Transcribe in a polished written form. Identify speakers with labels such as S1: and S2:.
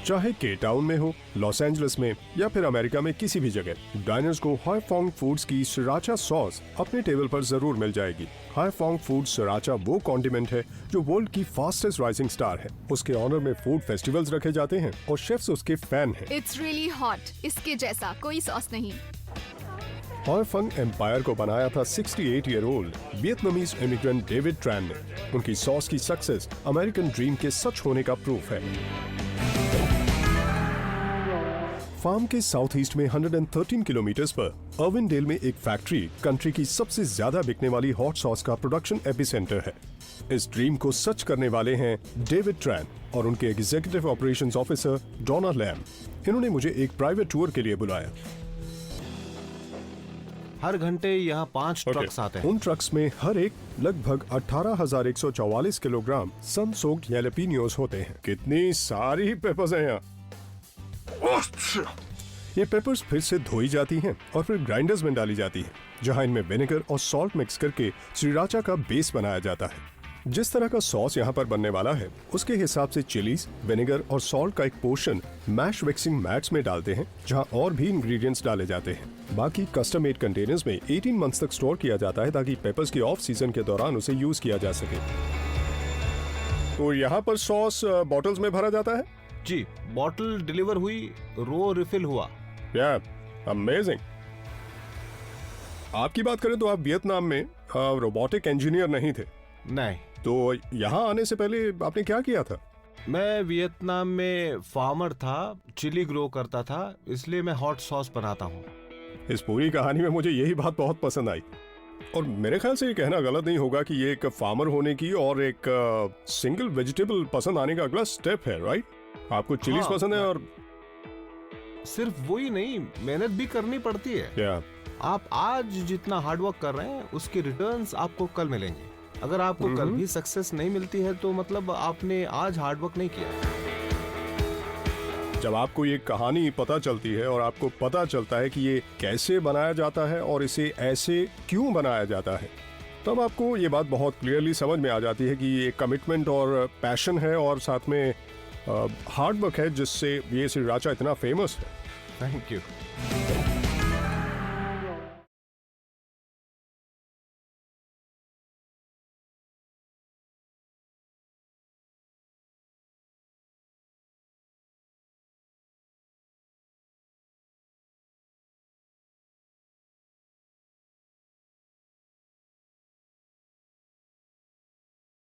S1: चाहे के टाउन में हो, लॉस एंजलिस में या फिर अमेरिका में किसी भी जगह, डाइनर्स को हाई फॉन्ग फूड्स की सृराचा सॉस अपने टेबल पर जरूर मिल जाएगी। हाई फॉन्ग फूड्स सृराचा वो कॉन्डिमेंट है जो वर्ल्ड की फास्टेस्ट राइजिंग स्टार है। उसके ऑनर में फूड फेस्टिवल्स रखे जाते हैं और शेफ्स उसके फैन हैं।
S2: इट्स रियली हॉट, इसके जैसा कोई सॉस नहीं।
S1: हाई फंग एम्पायर को बनाया था 68 year old Vietnamese immigrant David train ने। उनकी सॉस की सक्सेस अमेरिकन ड्रीम के सच होने का प्रूफ है। फार्म के साउथ ईस्ट में 113 किलोमीटर पर अर्विनडेल में एक फैक्ट्री कंट्री की सबसे ज्यादा बिकने वाली हॉट सॉस का प्रोडक्शन एपिसेंटर है। इस ड्रीम को सच करने वाले हैं डेविड ट्रैन और उनके एग्जीक्यूटिव ऑपरेशंस ऑफिसर डोना लैम। इन्होंने मुझे एक प्राइवेट टूर के लिए बुलाया।
S3: हर घंटे यहाँ 5 ट्रक्स आते हैं।
S1: उन ट्रक्स में हर एक लगभग 18,144 किलोग्राम सन सोक्ड जैलापेनोस होते हैं। कितनी सारी पेपर्स हैं यहाँ। ये पेपर्स फिर से धोई जाती हैं और फिर ग्राइंडर्स में डाली जाती हैं, जहां इनमें विनेगर और सॉल्ट मिक्स करके सृराचा का बेस बनाया जाता है। जिस तरह का सॉस यहाँ पर बनने वाला है, उसके हिसाब से चिलीज, विनेगर और सॉल्ट का एक पोर्शन मैश मिक्सिंग मैट्स में डालते हैं, जहां और भी इंग्रेडिएंट्स डाले जाते हैं। बाकी कस्टम मेड कंटेनर्स में 18 मंथ्स तक स्टोर किया जाता है ताकि पेपर्स की ऑफ सीजन के दौरान उसे यूज किया जा सके। तो यहाँ पर सॉस बॉटल्स में भरा जाता है
S3: जी। बॉटल डिलीवर हुई, रो रिफिल हुआ।
S1: अमेजिंग। आपकी बात करें तो आप वियतनाम में रोबोटिक इंजीनियर नहीं थे।
S3: नहीं।
S1: तो यहाँ आने से पहले आपने क्या किया था?
S3: मैं वियतनाम में फार्मर था, चिली ग्रो करता था, इसलिए मैं हॉट सॉस बनाता हूँ।
S1: इस पूरी कहानी में मुझे यही बात बहुत पसंद आई। और मेरे ख्याल से ये कहना गलत नहीं होगा कि ये एक फार्मर होने की और एक सिंगल वेजिटेबल पसंद आने का अगला स्टेप है, राइट? आपको चिलीज पसंद है और
S3: सिर्फ वही नहीं, मेहनत भी करनी पड़ती है। आप आज जितना हार्ड वर्क कर रहे हैं उसके रिटर्न्स आपको कल मिलेंगे। अगर आपको कल भी सक्सेस नहीं मिलती है तो मतलब आपने आज हार्ड वर्क नहीं किया।
S1: जब आपको ये कहानी पता चलती है और आपको पता चलता है कि ये कैसे बनाया जाता है और इसे ऐसे क्यों बनाया जाता है, तब आपको ये बात बहुत क्लियरली समझ में आ जाती है कि ये कमिटमेंट और पैशन है और साथ में हार्ड वर्क है जिससे ये सृराचा इतना फेमस है।
S3: Thank you.